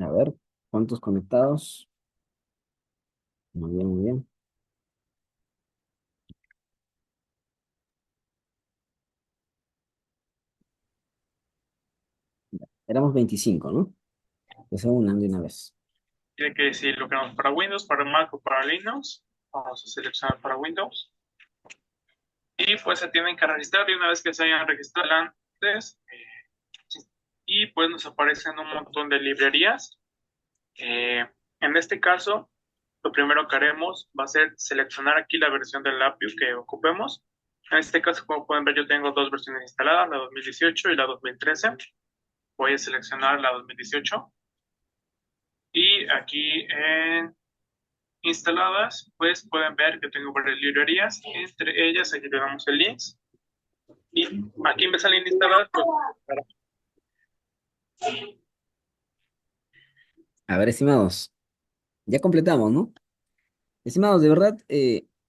A ver, ¿cuántos conectados? Muy bien, muy bien. Éramos 25, ¿no? Que se unan de una vez. Tiene que decir lo que queremos para Windows, para Mac o para Linux. Vamos a seleccionar para Windows. Y pues se tienen que registrar y una vez que se hayan registrado antes, sí, y pues nos aparecen un montón de librerías. Eh, en este caso, lo primero que haremos va a ser seleccionar aquí la versión del API que ocupemos. En este caso, como pueden ver, yo tengo dos versiones instaladas, la 2018 y la 2013. Voy a seleccionar la 2018 y aquí en instaladas, pues pueden ver que tengo varias librerías. Entre ellas, aquí le damos el links y aquí me salen instaladas. Pues, A ver, estimados, ya completamos, ¿no? Estimados, de verdad,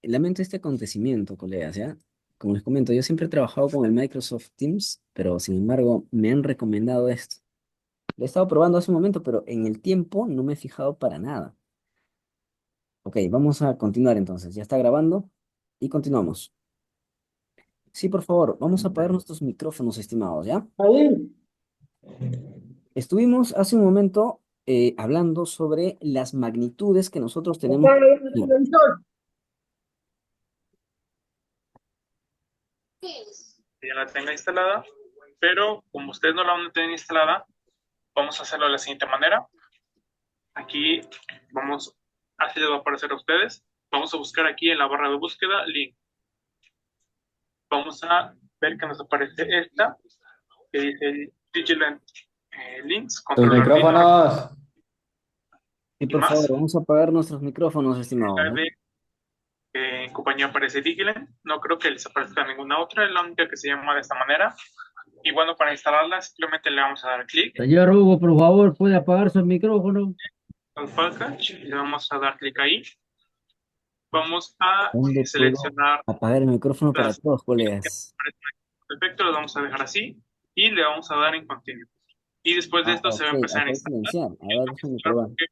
lamento este acontecimiento, colegas, ¿ya? Como les comento, yo siempre he trabajado con el Microsoft Teams, pero sin embargo me han recomendado esto. Lo he estado probando hace un momento, pero en el tiempo no me he fijado para nada. Ok, vamos a continuar entonces. Ya está grabando y continuamos. Sí, por favor, vamos a apagar nuestros micrófonos, estimados, ¿ya? ahí. Estuvimos hace un momento hablando sobre las magnitudes que nosotros tenemos que Apaga el conocer. televisor. Ya la tenga instalada, pero como ustedes no la van a tener instalada, vamos a hacerlo de la siguiente manera. Aquí vamos, así les va a aparecer a ustedes. Vamos a buscar aquí en la barra de búsqueda link. Vamos a ver que nos aparece esta, que dice Vigilant Links, Tus Control Arduino micrófonos. Sí, y por favor, más. vamos a apagar nuestros micrófonos, estimados, La ¿ya? de compañía aparece Vigilant. No creo que les aparezca ninguna otra, es la única que se llama de esta manera. Y bueno, para instalarla simplemente le vamos a dar clic Señor Hugo, por favor, puede apagar su micrófono. al package, le vamos a dar clic ahí. Vamos a ¿Dónde puedo seleccionar apagar el micrófono para las todos, colegas? perfecto, lo vamos a dejar así y le vamos a dar en continuo. Y después de Ah, esto se va ok, a empezar a acá es instalar. silenciar. A ver, déjame probar. Porque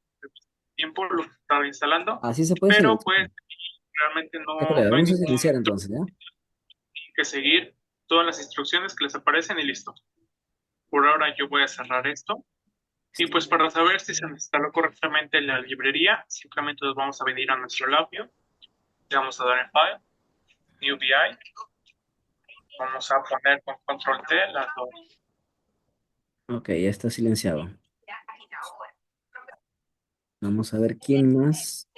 tiempo lo estaba instalando, Así se puede pero silenciar. pues realmente Ya, no, colega, no hay vamos a ningún silenciar entonces, ¿ya? que seguir todas las instrucciones que les aparecen y listo. Por ahora yo voy a cerrar esto. Y pues para saber si se instaló correctamente la librería, simplemente nos vamos a venir a nuestro labio, le vamos a dar en File, New VI, vamos a poner con Control T las dos. Ok, ya está silenciado. Vamos a ver quién más.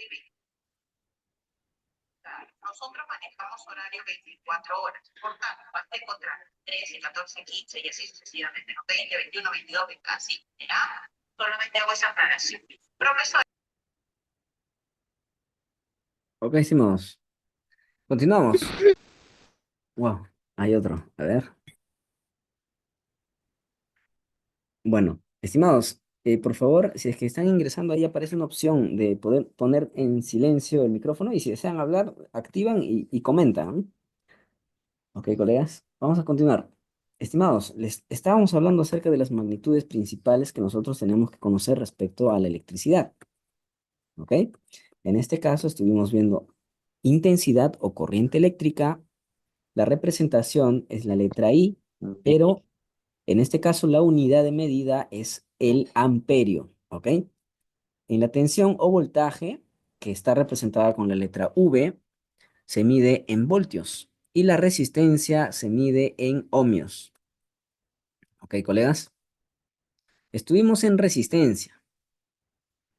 Nosotros manejamos horario 24 horas, por tanto, vas a encontrar 13, 14, 15 y así sucesivamente, no 20, 21, 22, 20, así, ¿verdad? Solamente hago esa aclaración. Profesor. Ok, estimados. Continuamos. Wow, hay otro. A ver. Bueno, estimados, por favor, si es que están ingresando, ahí aparece una opción de poder poner en silencio el micrófono y si desean hablar, activan y comentan, ¿no? Ok, colegas, vamos a continuar. Estimados, les estábamos hablando acerca de las magnitudes principales que nosotros tenemos que conocer respecto a la electricidad, ¿ok? En este caso estuvimos viendo intensidad o corriente eléctrica. La representación es la letra I, pero en este caso la unidad de medida es el amperio, ¿ok? En la tensión o voltaje, que está representada con la letra V, se mide en voltios y la resistencia se mide en ohmios. ¿Ok, colegas? Estuvimos en resistencia.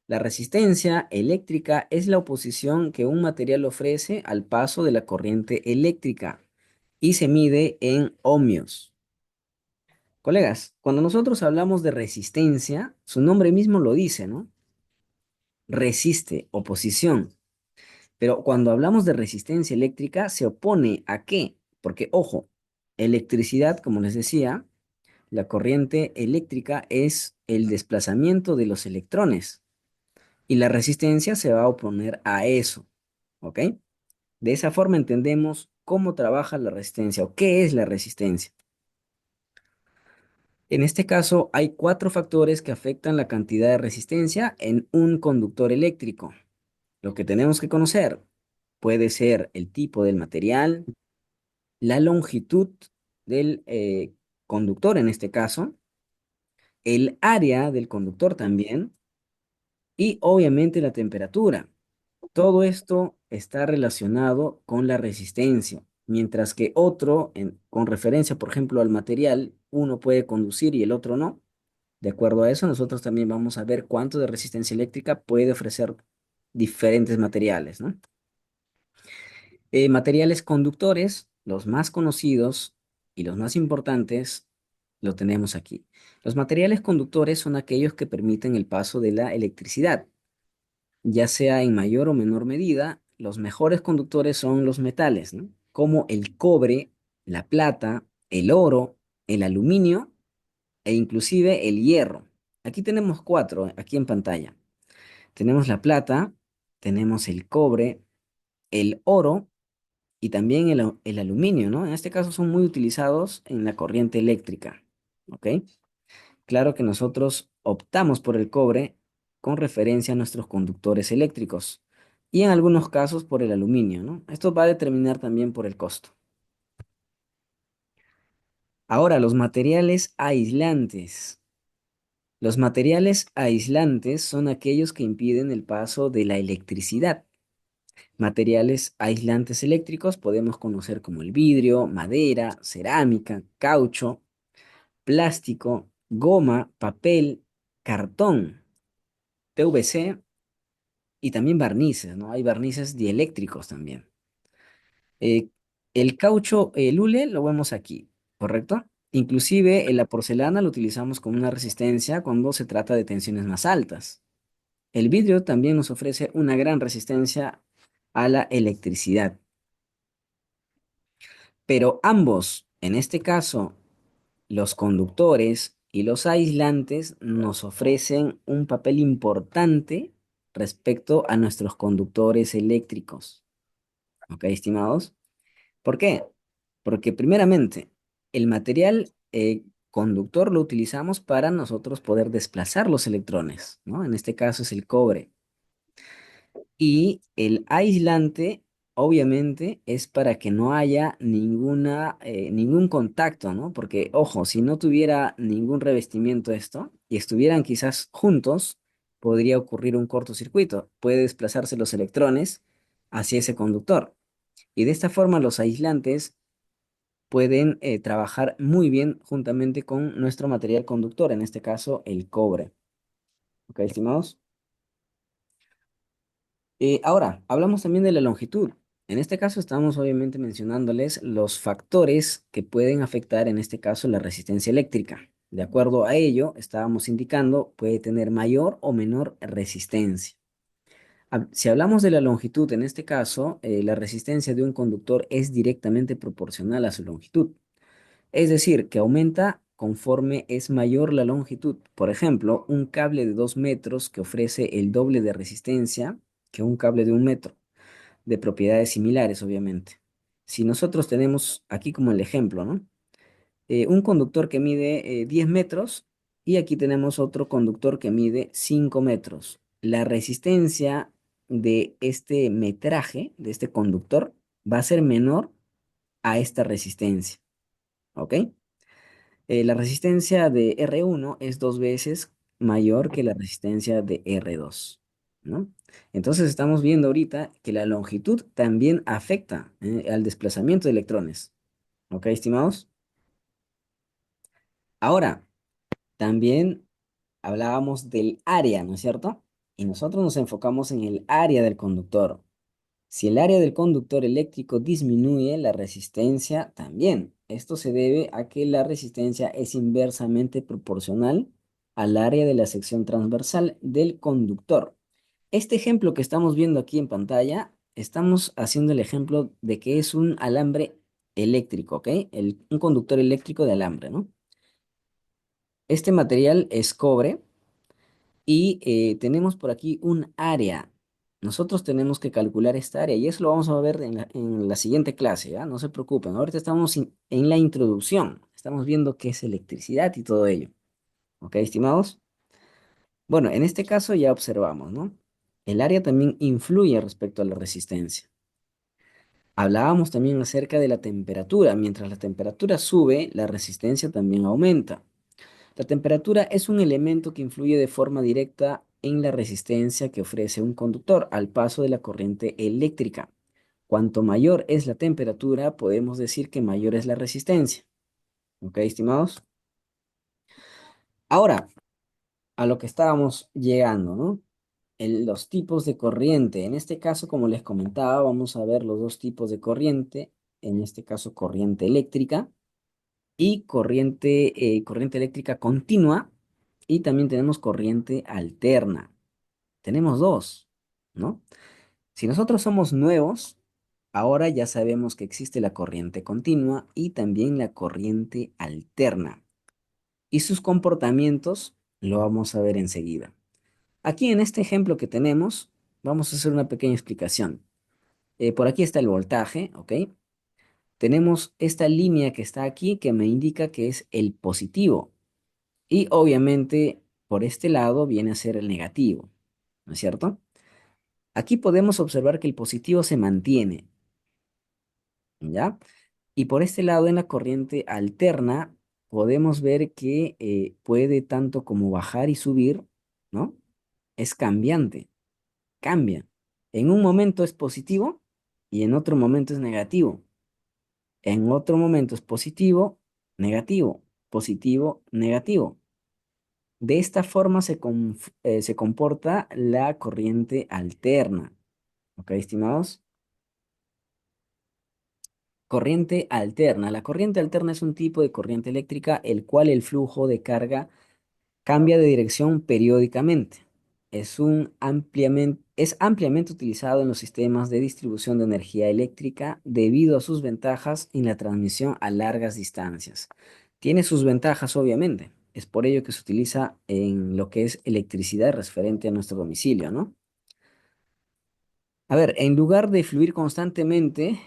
La resistencia eléctrica es la oposición que un material ofrece al paso de la corriente eléctrica y se mide en ohmios. Colegas, cuando nosotros hablamos de resistencia, su nombre mismo lo dice, ¿no? Resiste, oposición. Pero cuando hablamos de resistencia eléctrica, ¿se opone a qué? Porque, ojo, electricidad, como les decía, la corriente eléctrica es el desplazamiento de los electrones y la resistencia se va a oponer a eso, ¿ok? De esa forma entendemos cómo trabaja la resistencia o qué es la resistencia. En este caso, hay cuatro factores que afectan la cantidad de resistencia en un conductor eléctrico. Lo que tenemos que conocer puede ser el tipo del material, la longitud del conductor en este caso, el área del conductor también y obviamente la temperatura. Todo esto está relacionado con la resistencia, mientras que otro, con referencia, por ejemplo, al material, uno puede conducir y el otro no. De acuerdo a eso, nosotros también vamos a ver cuánto de resistencia eléctrica puede ofrecer diferentes materiales, ¿no? Materiales conductores, los más conocidos y los más importantes, lo tenemos aquí. Los materiales conductores son aquellos que permiten el paso de la electricidad, ya sea en mayor o menor medida. Los mejores conductores son los metales, ¿no? Como el cobre, la plata, el oro, el aluminio e inclusive el hierro. Aquí tenemos cuatro, aquí en pantalla. Tenemos la plata, tenemos el cobre, el oro y también el aluminio, ¿no? En este caso son muy utilizados en la corriente eléctrica, ¿ok? Claro que nosotros optamos por el cobre con referencia a nuestros conductores eléctricos y en algunos casos por el aluminio, ¿no? Esto va a determinar también por el costo. Ahora, los materiales aislantes. Los materiales aislantes son aquellos que impiden el paso de la electricidad. Materiales aislantes eléctricos podemos conocer como el vidrio, madera, cerámica, caucho, plástico, goma, papel, cartón, PVC y también barnices, ¿no? Hay barnices dieléctricos también. Eh, el caucho, el hule, lo vemos aquí, ¿correcto? Inclusive en la porcelana lo utilizamos como una resistencia cuando se trata de tensiones más altas. El vidrio también nos ofrece una gran resistencia a la electricidad. Pero ambos, en este caso, los conductores y los aislantes, nos ofrecen un papel importante respecto a nuestros conductores eléctricos. ¿Ok, estimados? ¿Por qué? Porque primeramente, el material conductor lo utilizamos para nosotros poder desplazar los electrones, ¿no? En este caso es el cobre. Y el aislante, obviamente, es para que no haya ningún contacto, ¿no? Porque, ojo, si no tuviera ningún revestimiento esto y estuvieran quizás juntos, podría ocurrir un cortocircuito. Puede desplazarse los electrones hacia ese conductor. Y de esta forma los aislantes pueden trabajar muy bien juntamente con nuestro material conductor, en este caso el cobre. ¿Ok, estimados? Ahora, hablamos también de la longitud. En este caso estamos obviamente mencionándoles los factores que pueden afectar, en este caso, la resistencia eléctrica. De acuerdo a ello, estábamos indicando, puede tener mayor o menor resistencia. Si hablamos de la longitud, en este caso, la resistencia de un conductor es directamente proporcional a su longitud. Es decir, que aumenta conforme es mayor la longitud. Por ejemplo, un cable de 2 metros que ofrece el doble de resistencia que un cable de 1 metro, de propiedades similares, obviamente. Si nosotros tenemos aquí como el ejemplo, ¿no? Un conductor que mide 10 metros y aquí tenemos otro conductor que mide 5 metros. La resistencia de este metraje, de este conductor, va a ser menor a esta resistencia, ¿ok? La resistencia de R1 es 2 veces mayor que la resistencia de R2, ¿no? Entonces estamos viendo ahorita que la longitud también afecta al desplazamiento de electrones. ¿Ok, estimados? Ahora, también hablábamos del área, ¿no es cierto? Y nosotros nos enfocamos en el área del conductor. Si el área del conductor eléctrico disminuye, la resistencia también. Esto se debe a que la resistencia es inversamente proporcional al área de la sección transversal del conductor. Este ejemplo que estamos viendo aquí en pantalla, estamos haciendo el ejemplo de que es un alambre eléctrico, ¿ok? Un conductor eléctrico de alambre, ¿no? Este material es cobre y tenemos por aquí un área. Nosotros tenemos que calcular esta área y eso lo vamos a ver en la siguiente clase, ¿ya? No se preocupen, ahorita estamos en la introducción. Estamos viendo qué es electricidad y todo ello. ¿Ok, estimados? Bueno, en este caso ya observamos, ¿no? El área también influye respecto a la resistencia. Hablábamos también acerca de la temperatura. Mientras la temperatura sube, la resistencia también aumenta. La temperatura es un elemento que influye de forma directa en la resistencia que ofrece un conductor al paso de la corriente eléctrica. Cuanto mayor es la temperatura, podemos decir que mayor es la resistencia. ¿Ok, estimados? Ahora, a lo que estábamos llegando, ¿no? Los tipos de corriente. En este caso, como les comentaba, vamos a ver los dos tipos de corriente. En este caso, corriente eléctrica y corriente eléctrica continua. Y también tenemos corriente alterna. Tenemos dos, ¿no? Si nosotros somos nuevos, ahora ya sabemos que existe la corriente continua y también la corriente alterna. Y sus comportamientos lo vamos a ver enseguida. Aquí en este ejemplo que tenemos, vamos a hacer una pequeña explicación. Por aquí está el voltaje, ¿ok? Tenemos esta línea que está aquí que me indica que es el positivo. Y obviamente por este lado viene a ser el negativo, ¿no es cierto? Aquí podemos observar que el positivo se mantiene, ¿ya? Y por este lado en la corriente alterna podemos ver que puede tanto como bajar y subir, ¿no? Es cambiante. Cambia. En un momento es positivo y en otro momento es negativo. En otro momento es positivo, negativo, positivo, negativo. De esta forma se comporta la corriente alterna. ¿Ok, estimados? Corriente alterna. La corriente alterna es un tipo de corriente eléctrica el cual el flujo de carga cambia de dirección periódicamente. Es ampliamente utilizado en los sistemas de distribución de energía eléctrica debido a sus ventajas en la transmisión a largas distancias. Tiene sus ventajas, obviamente. Es por ello que se utiliza en lo que es electricidad referente a nuestro domicilio, ¿no? A ver, en lugar de fluir constantemente,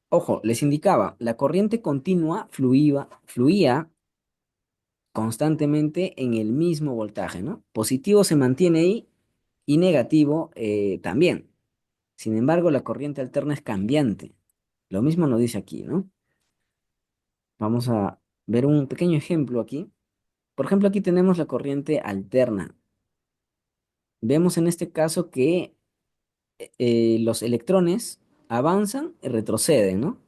ojo, les indicaba, la corriente continua fluía constantemente en el mismo voltaje, ¿no? Positivo se mantiene ahí y negativo también. Sin embargo, la corriente alterna es cambiante. Lo mismo nos dice aquí, ¿no? Vamos a ver un pequeño ejemplo aquí. Por ejemplo, aquí tenemos la corriente alterna. Vemos en este caso que los electrones avanzan y retroceden, ¿no?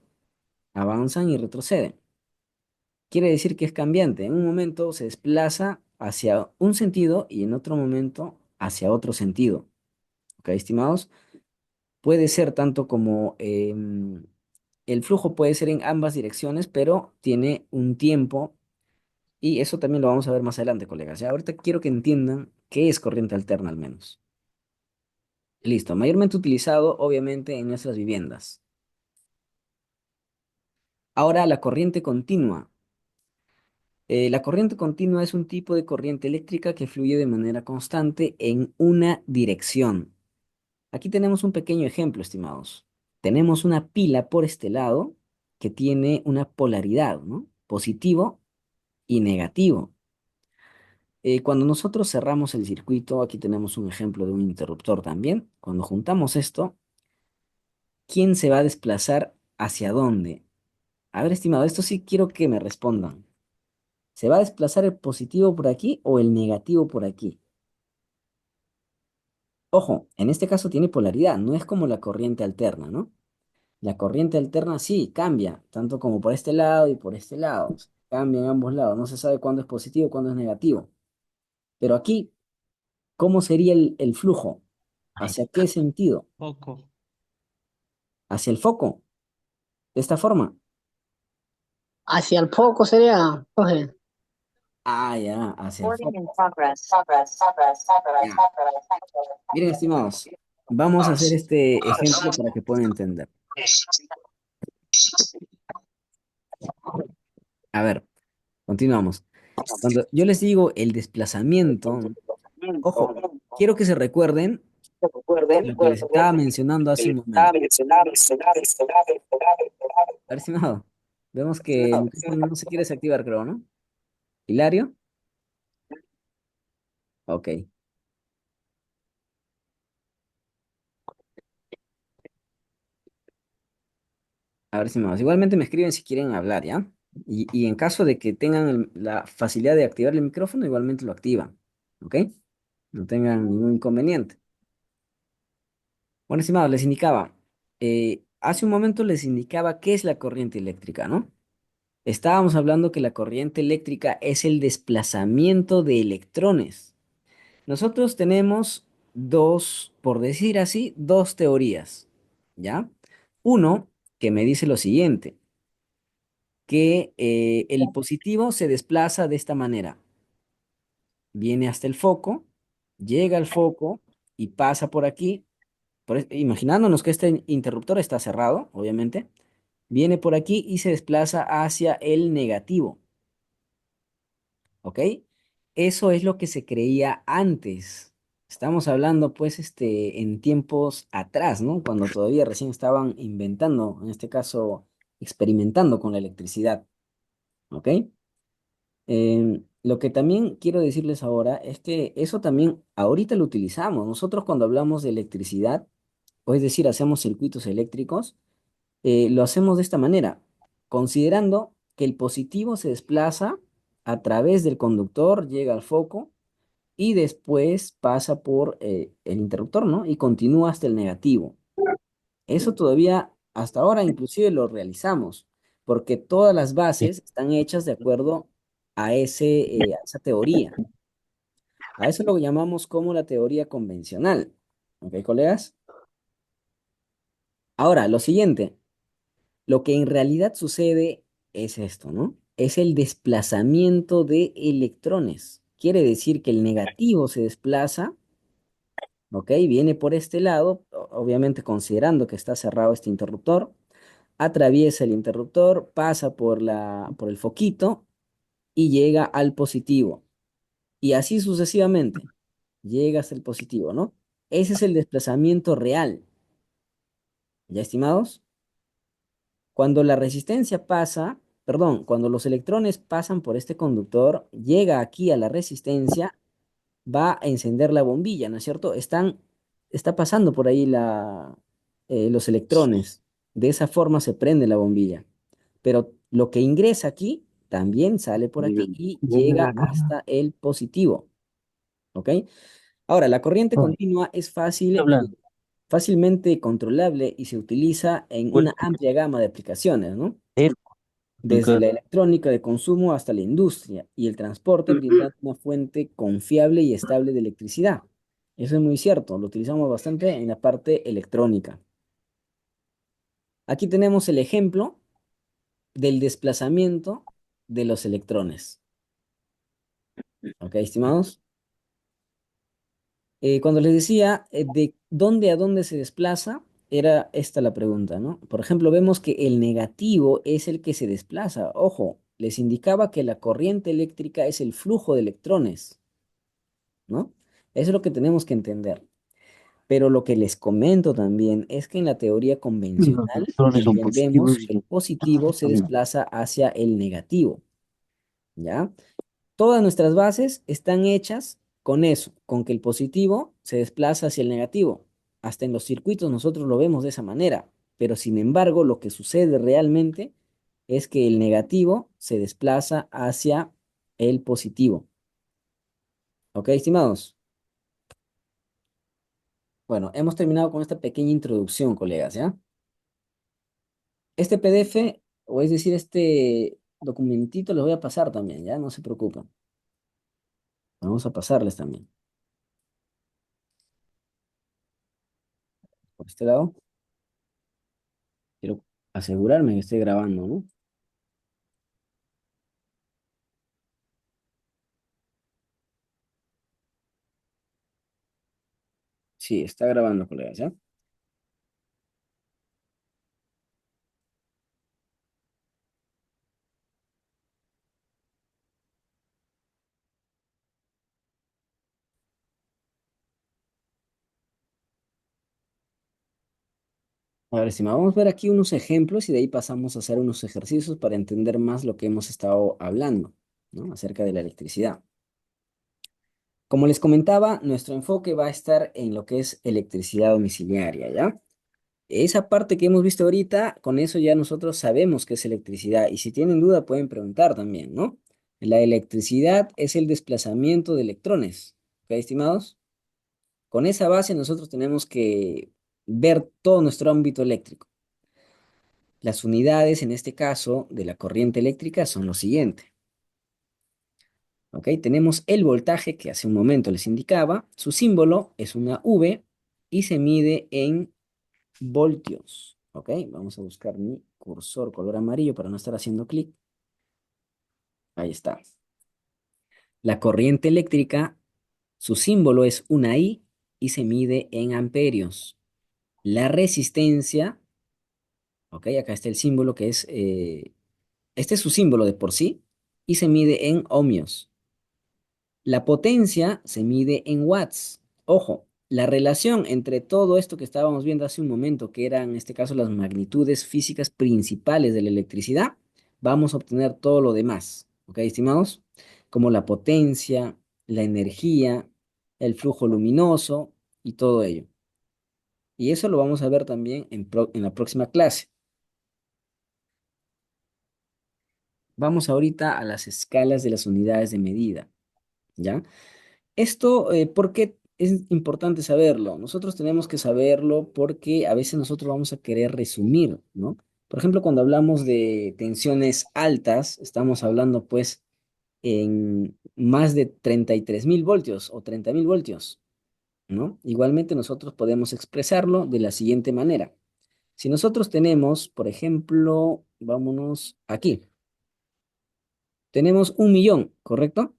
Avanzan y retroceden. Quiere decir que es cambiante. En un momento se desplaza hacia un sentido y en otro momento hacia otro sentido. ¿Ok, estimados? Puede ser tanto como el flujo puede ser en ambas direcciones, pero tiene un tiempo y eso también lo vamos a ver más adelante, colegas. Ya ahorita quiero que entiendan qué es corriente alterna al menos. Listo, mayormente utilizado obviamente en nuestras viviendas. Ahora la corriente continua. La corriente continua es un tipo de corriente eléctrica que fluye de manera constante en una dirección. Aquí tenemos un pequeño ejemplo, estimados. Tenemos una pila por este lado que tiene una polaridad, ¿no? Positivo y negativo. Cuando nosotros cerramos el circuito, aquí tenemos un ejemplo de un interruptor también. Cuando juntamos esto, ¿quién se va a desplazar hacia dónde? A ver, estimado, esto sí quiero que me respondan. ¿Se va a desplazar el positivo por aquí o el negativo por aquí? Ojo, en este caso tiene polaridad, no es como la corriente alterna, ¿no? La corriente alterna sí cambia, tanto como por este lado y por este lado. Cambia en ambos lados, no se sabe cuándo es positivo, cuándo es negativo. Pero aquí, ¿cómo sería el flujo? ¿Hacia qué sentido? Poco. Hacia el foco, de esta forma. Hacia el foco sería, Jorge. Ah, ya, hacia el Recording foco. in progress. Progress. Progress. Ya. Miren, estimados, vamos a hacer este ejemplo para que puedan entender. A ver, continuamos. Cuando yo les digo el desplazamiento, ojo, quiero que se recuerden lo que les estaba mencionando hace un momento. A ver, estimado. Vemos que el micrófono no se quiere desactivar, creo, ¿no? Hilario. Ok. A ver si más. Igualmente me escriben si quieren hablar, ¿ya? Y en caso de que tengan la facilidad de activar el micrófono, igualmente lo activan. ¿Ok? No tengan ningún inconveniente. Bueno, estimados, les indicaba, hace un momento les indicaba qué es la corriente eléctrica, ¿no? Estábamos hablando que la corriente eléctrica es el desplazamiento de electrones. Nosotros tenemos dos, por decir así, dos teorías, ¿ya? Uno que me dice lo siguiente, que el positivo se desplaza de esta manera. Viene hasta el foco, llega al foco y pasa por aquí, imaginándonos que este interruptor está cerrado, obviamente, viene por aquí y se desplaza hacia el negativo, ¿ok? Eso es lo que se creía antes. Estamos hablando, pues, en tiempos atrás, ¿no? Cuando todavía recién estaban inventando, en este caso, experimentando con la electricidad, ¿ok? Lo que también quiero decirles ahora es que eso también ahorita lo utilizamos. Nosotros cuando hablamos de electricidad, o es decir, hacemos circuitos eléctricos, lo hacemos de esta manera, considerando que el positivo se desplaza a través del conductor, llega al foco y después pasa por el interruptor, ¿no? Y continúa hasta el negativo. Eso todavía, hasta ahora inclusive lo realizamos, porque todas las bases están hechas de acuerdo a esa teoría. A eso lo llamamos como la teoría convencional. ¿Ok, colegas? Ahora, lo siguiente, lo que en realidad sucede es esto, ¿no? Es el desplazamiento de electrones. Quiere decir que el negativo se desplaza, ¿ok? Viene por este lado, obviamente considerando que está cerrado este interruptor, atraviesa el interruptor, pasa por el foquito y llega al positivo. Y así sucesivamente, llega hasta el positivo, ¿no? Ese es el desplazamiento real, ¿ya estimados? Cuando la resistencia pasa, perdón, cuando los electrones pasan por este conductor, llega aquí a la resistencia, va a encender la bombilla, ¿no es cierto? Está pasando por ahí los electrones. De esa forma se prende la bombilla. Pero lo que ingresa aquí también sale por aquí y llega hasta el positivo, ¿ok? Ahora, la corriente continua es fácilmente controlable y se utiliza en una amplia gama de aplicaciones, ¿no? Desde la electrónica de consumo hasta la industria y el transporte, brindando una fuente confiable y estable de electricidad. Eso es muy cierto, lo utilizamos bastante en la parte electrónica. Aquí tenemos el ejemplo del desplazamiento de los electrones. ¿Ok, estimados? Cuando les decía de dónde a dónde se desplaza, era esta la pregunta, ¿no? Por ejemplo, vemos que el negativo es el que se desplaza. Ojo, les indicaba que la corriente eléctrica es el flujo de electrones, ¿no? Eso es lo que tenemos que entender. Pero lo que les comento también es que en la teoría convencional entendemos que el positivo se desplaza hacia el negativo, ¿ya? Todas nuestras bases están hechas con eso, con que el positivo se desplaza hacia el negativo. Hasta en los circuitos nosotros lo vemos de esa manera, pero sin embargo lo que sucede realmente es que el negativo se desplaza hacia el positivo. ¿Ok, estimados? Bueno, hemos terminado con esta pequeña introducción, colegas, ¿ya? Este PDF, o es decir, este documentito, lo voy a pasar también, ¿ya? No se preocupen. Vamos a pasarles también. Por este lado, quiero asegurarme que esté grabando, ¿no? Sí, está grabando, colegas, ¿ya? A ver, estimado, vamos a ver aquí unos ejemplos y de ahí pasamos a hacer unos ejercicios para entender más lo que hemos estado hablando, ¿no? Acerca de la electricidad. Como les comentaba, nuestro enfoque va a estar en lo que es electricidad domiciliaria, ¿ya? Esa parte que hemos visto ahorita, con eso ya nosotros sabemos qué es electricidad y si tienen duda pueden preguntar también, ¿no? La electricidad es el desplazamiento de electrones, ¿ok, estimados? Con esa base nosotros tenemos que ver todo nuestro ámbito eléctrico. Las unidades, en este caso, de la corriente eléctrica son lo siguiente. ¿Ok? Tenemos el voltaje que hace un momento les indicaba. Su símbolo es una V y se mide en voltios. ¿Ok? Vamos a buscar mi cursor color amarillo para no estar haciendo clic. Ahí está. La corriente eléctrica, su símbolo es una I y se mide en amperios. La resistencia, ¿ok? Acá está el símbolo que es, este es su símbolo de por sí y se mide en ohmios. La potencia se mide en watts. Ojo, la relación entre todo esto que estábamos viendo hace un momento, que eran en este caso las magnitudes físicas principales de la electricidad, vamos a obtener todo lo demás. ¿Ok, estimados? Como la potencia, la energía, el flujo luminoso y todo ello. Y eso lo vamos a ver también en la próxima clase. Vamos ahorita a las escalas de las unidades de medida, ¿ya? Esto, ¿por qué es importante saberlo? Nosotros tenemos que saberlo porque a veces nosotros vamos a querer resumir, ¿no? Por ejemplo, cuando hablamos de tensiones altas, estamos hablando pues en más de 33.000 voltios o 30.000 voltios, ¿no? Igualmente nosotros podemos expresarlo de la siguiente manera. Si nosotros tenemos, por ejemplo, vámonos aquí, tenemos 1.000.000, ¿correcto?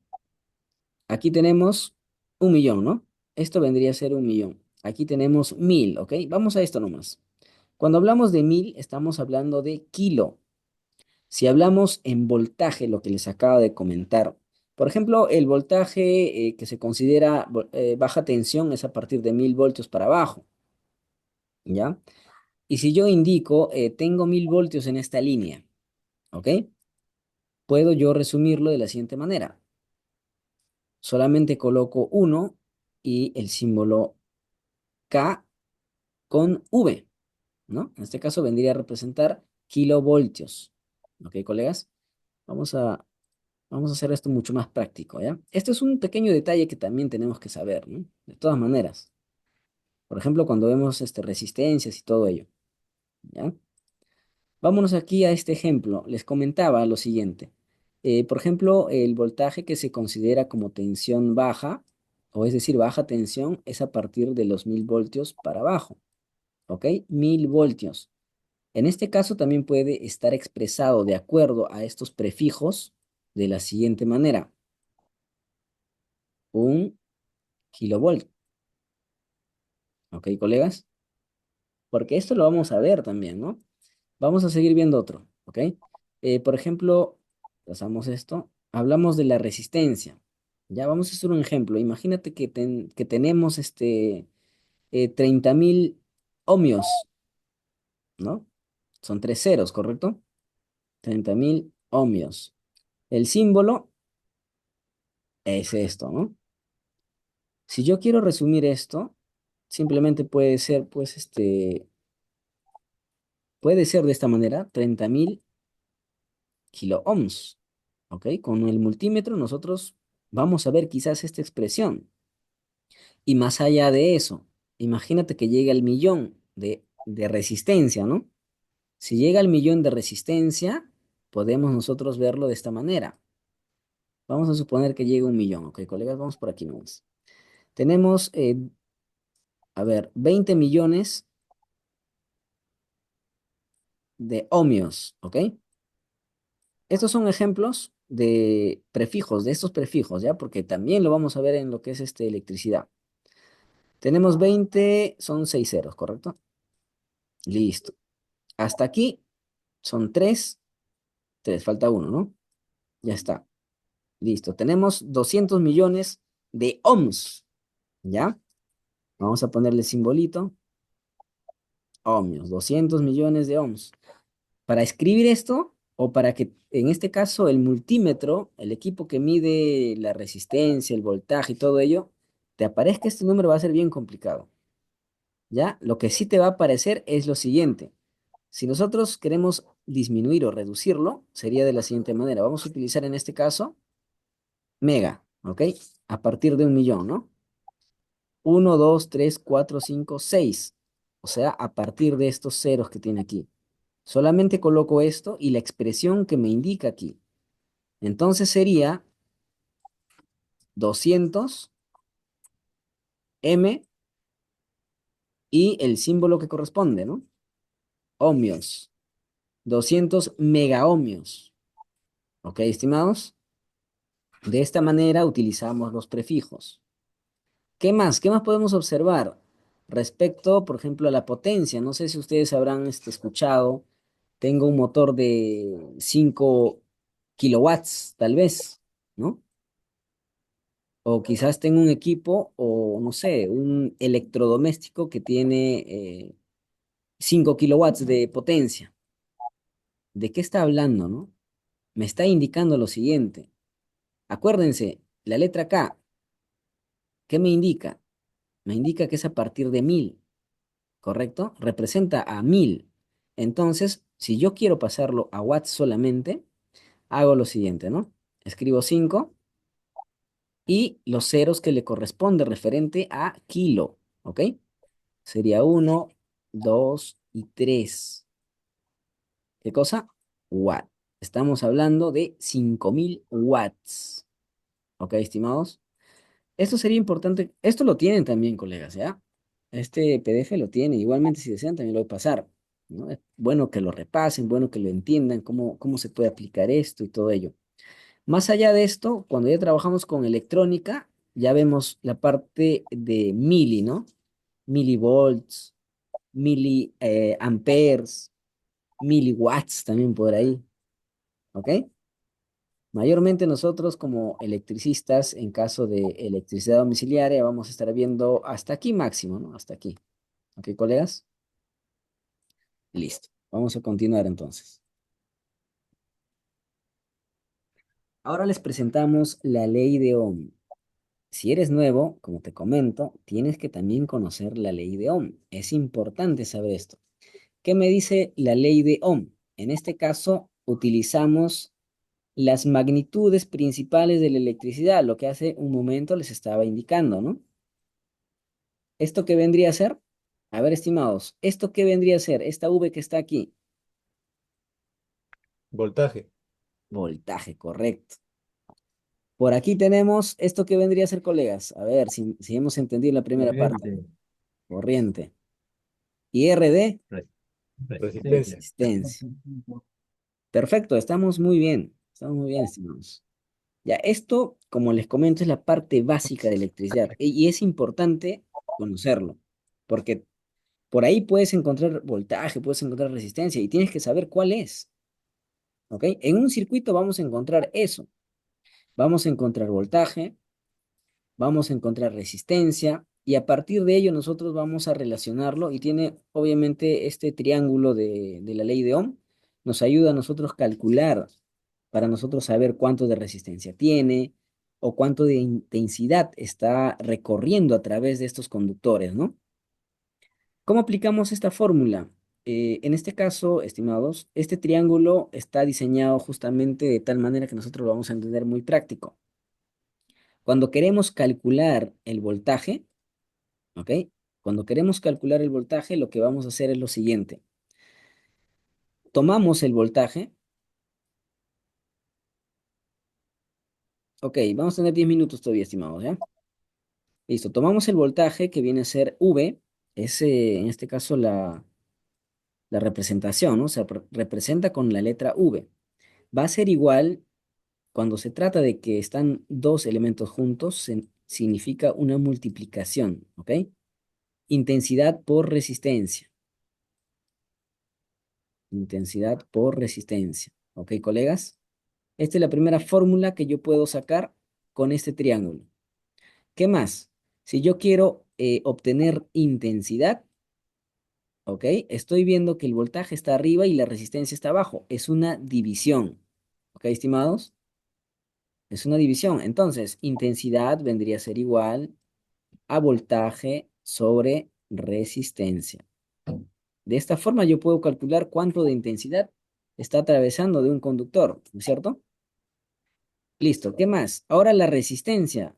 Aquí tenemos 1.000.000, ¿no? Esto vendría a ser 1.000.000. Aquí tenemos 1.000, ¿ok? Vamos a esto nomás. Cuando hablamos de 1.000, estamos hablando de kilo. Si hablamos en voltaje, lo que les acabo de comentar, por ejemplo, el voltaje que se considera baja tensión es a partir de 1.000 voltios para abajo, ¿ya? Y si yo indico, tengo 1.000 voltios en esta línea, ¿ok? Puedo yo resumirlo de la siguiente manera. Solamente coloco 1 y el símbolo K con V, ¿no? En este caso vendría a representar kilovoltios. ¿Ok, colegas? Vamos a, vamos a hacer esto mucho más práctico, ¿ya? Este es un pequeño detalle que también tenemos que saber, ¿no? De todas maneras. Por ejemplo, cuando vemos resistencias y todo ello, ¿ya? Vámonos aquí a este ejemplo. Les comentaba lo siguiente. Por ejemplo, el voltaje que se considera como tensión baja, o es decir, baja tensión, es a partir de los 1.000 voltios para abajo. ¿Ok? 1.000 voltios. En este caso también puede estar expresado de acuerdo a estos prefijos de la siguiente manera. Un kilovolt. ¿Ok, colegas? Porque esto lo vamos a ver también, ¿no? Vamos a seguir viendo otro, ¿ok? Por ejemplo, pasamos esto. Hablamos de la resistencia. Ya vamos a hacer un ejemplo. Imagínate que tenemos 30.000 ohmios, ¿no? Son tres ceros, ¿correcto? 30.000 ohmios. El símbolo es esto, ¿no? Si yo quiero resumir esto, simplemente puede ser, pues, puede ser de esta manera, 30.000 kilo ohms, ¿ok? Con el multímetro nosotros vamos a ver quizás esta expresión. Y más allá de eso, imagínate que llega al millón de resistencia, ¿no? Si llega al millón de resistencia, podemos nosotros verlo de esta manera. Vamos a suponer que llega 1.000.000, ¿ok, colegas? Vamos por aquí nomás. Tenemos, a ver, 20 millones de ohmios, ¿ok? Estos son ejemplos de prefijos, de estos prefijos, ¿ya? Porque también lo vamos a ver en lo que es electricidad. Tenemos 20, son 6 ceros, ¿correcto? Listo. Hasta aquí son 3, 3, falta uno, ¿no? Ya está. Listo. Tenemos 200 millones de ohms, ¿ya? Vamos a ponerle simbolito. ohmios, 200 millones de ohms. Para escribir esto, o para que en este caso el multímetro, el equipo que mide la resistencia, el voltaje y todo ello, te aparezca este número va a ser bien complicado. ¿Ya? Lo que sí te va a aparecer es lo siguiente. Si nosotros queremos disminuir o reducirlo, sería de la siguiente manera. Vamos a utilizar en este caso mega, ¿ok? A partir de 1.000.000, ¿no? 1, 2, 3, 4, 5, 6. O sea, a partir de estos ceros que tiene aquí. Solamente coloco esto y la expresión que me indica aquí. Entonces sería 200 M y el símbolo que corresponde, ¿no? Ohmios. 200 megaohmios. ¿Ok, estimados? De esta manera utilizamos los prefijos. ¿Qué más? ¿Qué más podemos observar? Respecto, por ejemplo, a la potencia. No sé si ustedes habrán escuchado. Tengo un motor de 5 kilowatts, tal vez, ¿no? O quizás tengo un equipo o, no sé, un electrodoméstico que tiene 5 kilowatts de potencia. ¿De qué está hablando, no? Me está indicando lo siguiente. Acuérdense, la letra K, ¿qué me indica? Me indica que es a partir de 1.000, ¿correcto? Representa a 1.000. Entonces, si yo quiero pasarlo a watts solamente, hago lo siguiente, ¿no? Escribo 5 y los ceros que le corresponde referente a kilo, ¿ok? Sería 1, 2 y 3. ¿Qué cosa? Watt. Estamos hablando de 5.000 watts. ¿Ok, estimados? Esto sería importante. Esto lo tienen también, colegas, ¿ya? Este PDF lo tienen. Igualmente, si desean, también lo voy a pasar, ¿no? Es bueno que lo repasen, bueno que lo entiendan, cómo se puede aplicar esto y todo ello. Más allá de esto, cuando ya trabajamos con electrónica, ya vemos la parte de mili, ¿no? Milivolts, amperes, miliwatts también por ahí, ¿ok? Mayormente nosotros como electricistas, en caso de electricidad domiciliaria, vamos a estar viendo hasta aquí máximo, ¿no? Hasta aquí. ¿Ok, colegas? Listo. Vamos a continuar entonces. Ahora les presentamos la ley de Ohm. Si eres nuevo, como te comento, tienes que también conocer la ley de Ohm. Es importante saber esto. ¿Qué me dice la ley de Ohm? En este caso, utilizamos las magnitudes principales de la electricidad, lo que hace un momento les estaba indicando, ¿no? ¿Esto qué vendría a ser? A ver, estimados, ¿esto qué vendría a ser? Esta V que está aquí. Voltaje. Voltaje, correcto. Por aquí tenemos esto que vendría a ser, colegas. A ver si hemos entendido la primera parte. Corriente. Corriente. Y RD, Resistencia. resistencia. Perfecto, estamos muy bien. Estamos muy bien, estimados. Ya, esto, como les comento, es la parte básica de electricidad. Y es importante conocerlo. Porque por ahí puedes encontrar voltaje, puedes encontrar resistencia y tienes que saber cuál es. ¿Ok? En un circuito vamos a encontrar eso. Vamos a encontrar voltaje, vamos a encontrar resistencia y a partir de ello nosotros vamos a relacionarlo y tiene obviamente este triángulo de la ley de Ohm, nos ayuda a nosotros calcular para nosotros saber cuánto de resistencia tiene o cuánto de intensidad está recorriendo a través de estos conductores, ¿no? ¿Cómo aplicamos esta fórmula? En este caso, estimados, este triángulo está diseñado justamente de tal manera que nosotros lo vamos a entender muy práctico. Cuando queremos calcular el voltaje, ¿ok? Cuando queremos calcular el voltaje, lo que vamos a hacer es lo siguiente. Tomamos el voltaje. Ok, vamos a tener 10 minutos todavía, estimados, ¿ya? Listo, tomamos el voltaje que viene a ser V, es en este caso la representación, ¿no? Se representa con la letra V. Va a ser igual cuando se trata de que están dos elementos juntos, significa una multiplicación, ¿ok? Intensidad por resistencia. Intensidad por resistencia. ¿Ok, colegas? Esta es la primera fórmula que yo puedo sacar con este triángulo. ¿Qué más? Si yo quiero obtener intensidad, ¿Ok? Estoy viendo que el voltaje está arriba y la resistencia está abajo. Es una división. ¿Ok, estimados? Es una división. Entonces, intensidad vendría a ser igual a voltaje sobre resistencia. De esta forma yo puedo calcular cuánto de intensidad está atravesando de un conductor, ¿no es cierto? Listo, ¿qué más? Ahora la resistencia.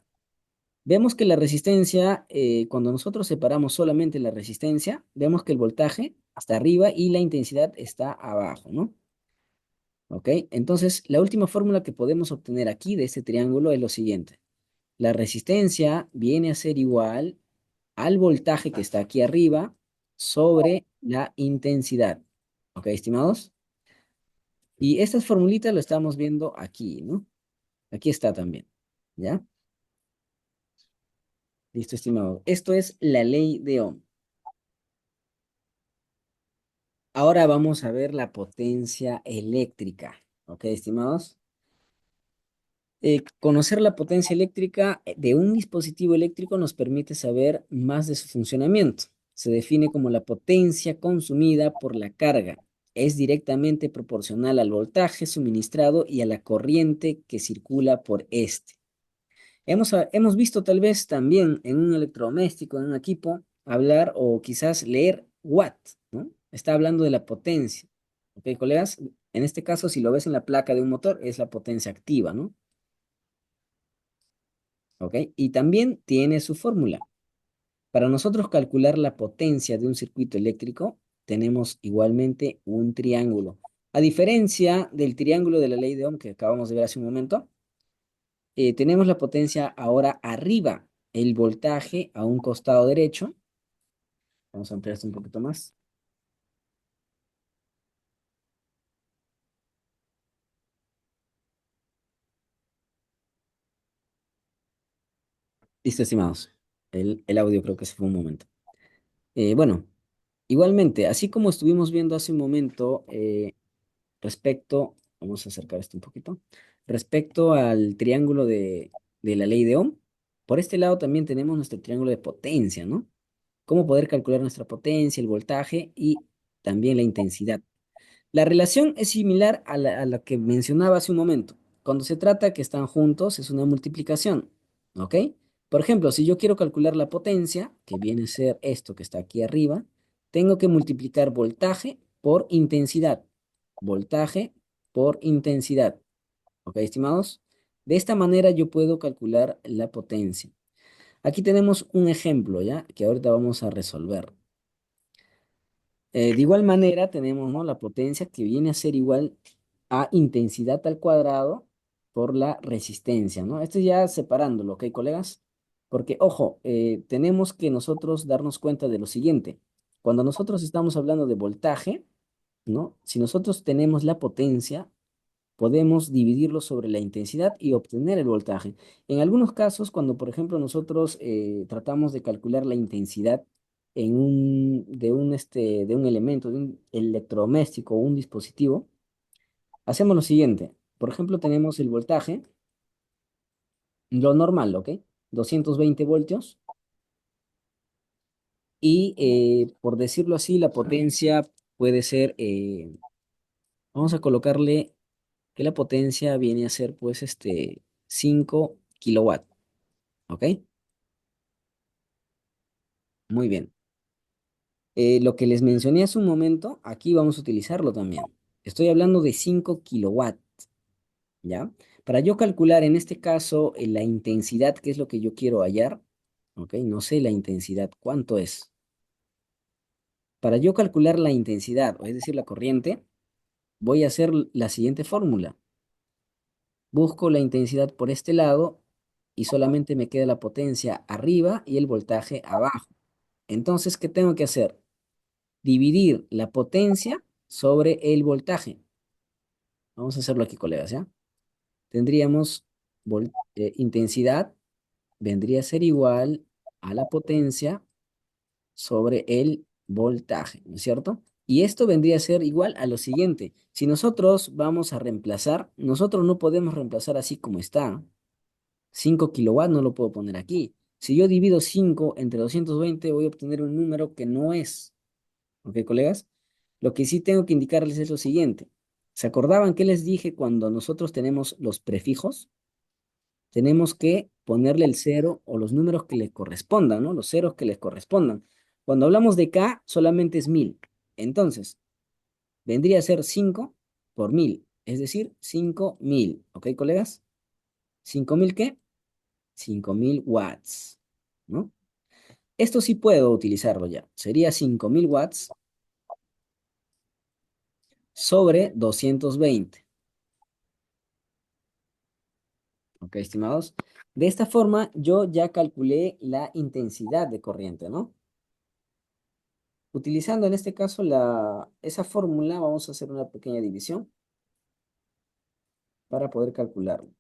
Vemos que la resistencia, cuando nosotros separamos solamente la resistencia, vemos que el voltaje está arriba y la intensidad está abajo, ¿no? ¿Ok? Entonces, la última fórmula que podemos obtener aquí de este triángulo es lo siguiente. La resistencia viene a ser igual al voltaje que está aquí arriba sobre la intensidad. ¿Ok, estimados? Y estas formulitas lo estamos viendo aquí, ¿no? Aquí está también. ¿Ya? Listo, estimado. Esto es la ley de Ohm. Ahora vamos a ver la potencia eléctrica. ¿Ok, estimados? Conocer la potencia eléctrica de un dispositivo eléctrico nos permite saber más de su funcionamiento. Se define como la potencia consumida por la carga. Es directamente proporcional al voltaje suministrado y a la corriente que circula por este. Hemos visto tal vez también en un electrodoméstico, en un equipo, hablar o quizás leer watt, ¿no? Está hablando de la potencia. ¿Ok, colegas? En este caso, si lo ves en la placa de un motor, es la potencia activa, ¿no? ¿Ok? Y también tiene su fórmula. Para nosotros calcular la potencia de un circuito eléctrico, tenemos igualmente un triángulo. A diferencia del triángulo de la ley de Ohm que acabamos de ver hace un momento, tenemos la potencia ahora arriba, el voltaje a un costado derecho. Vamos a ampliar esto un poquito más. Listo, estimados. El audio creo que se fue un momento. Bueno, igualmente, así como estuvimos viendo hace un momento, respecto, vamos a acercar esto un poquito, respecto al triángulo de la ley de Ohm, por este lado también tenemos nuestro triángulo de potencia, ¿no? Cómo poder calcular nuestra potencia, el voltaje y también la intensidad. La relación es similar a la que mencionaba hace un momento. Cuando se trata que están juntos, es una multiplicación, ¿ok? Por ejemplo, si yo quiero calcular la potencia, que viene a ser esto que está aquí arriba, tengo que multiplicar voltaje por intensidad. Voltaje por intensidad, ¿ok, estimados? De esta manera yo puedo calcular la potencia. Aquí tenemos un ejemplo, ¿ya? Que ahorita vamos a resolver. De igual manera tenemos, ¿no? La potencia que viene a ser igual a intensidad al cuadrado por la resistencia, ¿no? Esto ya separándolo, ¿ok, colegas? Porque, ojo, tenemos que nosotros darnos cuenta de lo siguiente. Cuando nosotros estamos hablando de voltaje, ¿no? Si nosotros tenemos la potencia, podemos dividirlo sobre la intensidad y obtener el voltaje. En algunos casos, cuando por ejemplo nosotros tratamos de calcular la intensidad de un elemento, de un electrodoméstico o un dispositivo, hacemos lo siguiente. Por ejemplo, tenemos el voltaje, lo normal, ¿ok? 220 voltios. Y por decirlo así, la potencia puede ser, vamos a colocarle que la potencia viene a ser pues 5 kilowatts. ¿Ok? Muy bien. Lo que les mencioné hace un momento, aquí vamos a utilizarlo también. Estoy hablando de 5 kilowatts, ¿ya? Para yo calcular en este caso la intensidad, que es lo que yo quiero hallar, ¿ok? No sé la intensidad, ¿cuánto es? Para yo calcular la intensidad, es decir, la corriente, voy a hacer la siguiente fórmula. Busco la intensidad por este lado y solamente me queda la potencia arriba y el voltaje abajo. Entonces, ¿qué tengo que hacer? Dividir la potencia sobre el voltaje. Vamos a hacerlo aquí, colegas, ¿ya? Tendríamos intensidad, vendría a ser igual a la potencia sobre el voltaje, ¿no es cierto? Y esto vendría a ser igual a lo siguiente. Si nosotros vamos a reemplazar, nosotros no podemos reemplazar así como está. 5 kilowatts no lo puedo poner aquí. Si yo divido 5 entre 220 voy a obtener un número que no es. ¿Ok, colegas? Lo que sí tengo que indicarles es lo siguiente. ¿Se acordaban qué les dije cuando nosotros tenemos los prefijos? Tenemos que ponerle el cero o los números que le correspondan, ¿no? Los ceros que les correspondan. Cuando hablamos de K, solamente es 1000. Entonces, vendría a ser 5 por 1000, es decir, 5000. ¿Ok, colegas? ¿5000 qué? 5000 watts, ¿no? Esto sí puedo utilizarlo ya. Sería 5000 watts sobre 220. ¿Ok, estimados? De esta forma, yo ya calculé la intensidad de corriente, ¿no? Utilizando en este caso esa fórmula, vamos a hacer una pequeña división para poder calcularlo.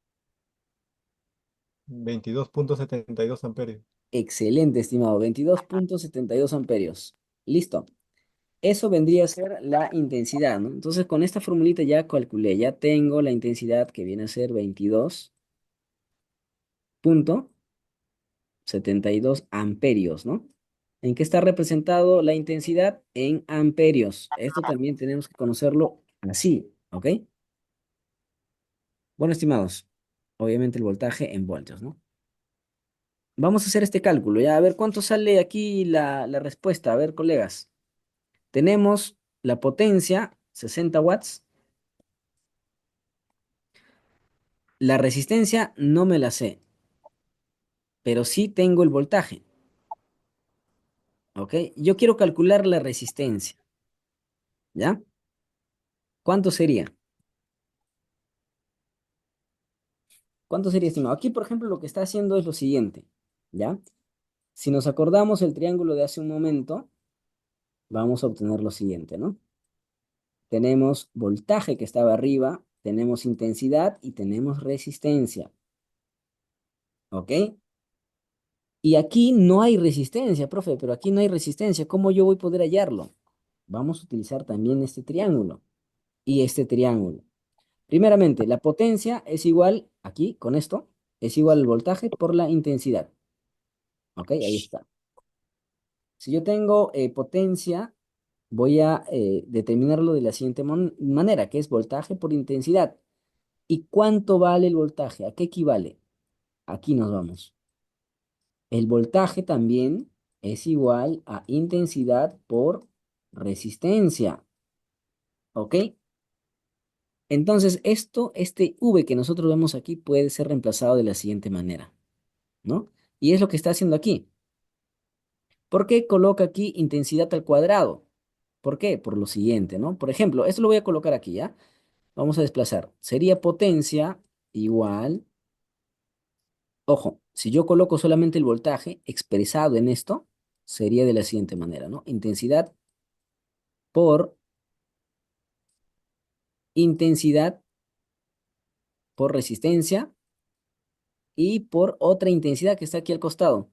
22,72 amperios. Excelente, estimado. 22,72 amperios. Listo. Eso vendría a ser la intensidad, ¿no? Entonces, con esta formulita ya calculé, ya tengo la intensidad que viene a ser 22,72 amperios, ¿no? ¿En qué está representado la intensidad? En amperios. Esto también tenemos que conocerlo así, ¿ok? Bueno, estimados, obviamente el voltaje en voltios, ¿no? Vamos a hacer este cálculo, ya, a ver cuánto sale aquí la respuesta. A ver, colegas, tenemos la potencia, 60 watts, la resistencia no me la sé, pero sí tengo el voltaje, ¿ok? Yo quiero calcular la resistencia, ¿ya? ¿Cuánto sería? ¿Cuánto sería, estimado? Aquí, por ejemplo, lo que está haciendo es lo siguiente, ¿ya? Si nos acordamos el triángulo de hace un momento, vamos a obtener lo siguiente, ¿no? Tenemos voltaje que estaba arriba, tenemos intensidad y tenemos resistencia, ¿ok? Y aquí no hay resistencia, profe, pero aquí no hay resistencia. ¿Cómo yo voy a poder hallarlo? Vamos a utilizar también este triángulo y este triángulo. Primeramente, la potencia es igual, aquí, con esto, es igual al voltaje por la intensidad. ¿Ok? Ahí está. Si yo tengo potencia, voy a determinarlo de la siguiente manera, que es voltaje por intensidad. ¿Y cuánto vale el voltaje? ¿A qué equivale? Aquí nos vamos. El voltaje también es igual a intensidad por resistencia. ¿Ok? Entonces, este V que nosotros vemos aquí puede ser reemplazado de la siguiente manera, ¿no? Y es lo que está haciendo aquí. ¿Por qué coloca aquí intensidad al cuadrado? ¿Por qué? Por lo siguiente, ¿no? Por ejemplo, esto lo voy a colocar aquí, ¿ya? Vamos a desplazar. Sería potencia igual. Ojo, si yo coloco solamente el voltaje expresado en esto, sería de la siguiente manera, ¿no? Intensidad por intensidad por resistencia y por otra intensidad que está aquí al costado.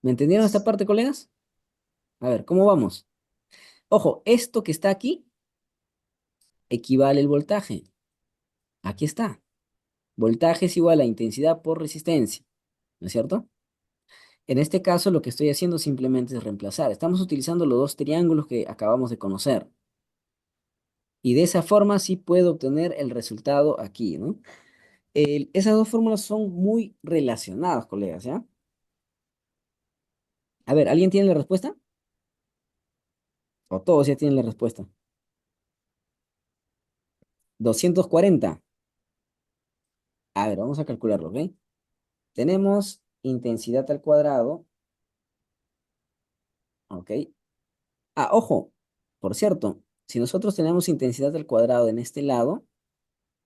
¿Me entendieron esta parte, colegas? A ver, ¿cómo vamos? Ojo, esto que está aquí equivale al voltaje. Aquí está. Voltaje es igual a intensidad por resistencia, ¿no es cierto? En este caso, lo que estoy haciendo simplemente es reemplazar. Estamos utilizando los dos triángulos que acabamos de conocer. Y de esa forma sí puedo obtener el resultado aquí, ¿no? Esas dos fórmulas son muy relacionadas, colegas, ¿ya? A ver, ¿alguien tiene la respuesta? ¿O todos ya tienen la respuesta? 240. A ver, vamos a calcularlo, ¿ok? Tenemos intensidad al cuadrado, ¿ok? Ah, ojo, por cierto, si nosotros tenemos intensidad al cuadrado en este lado,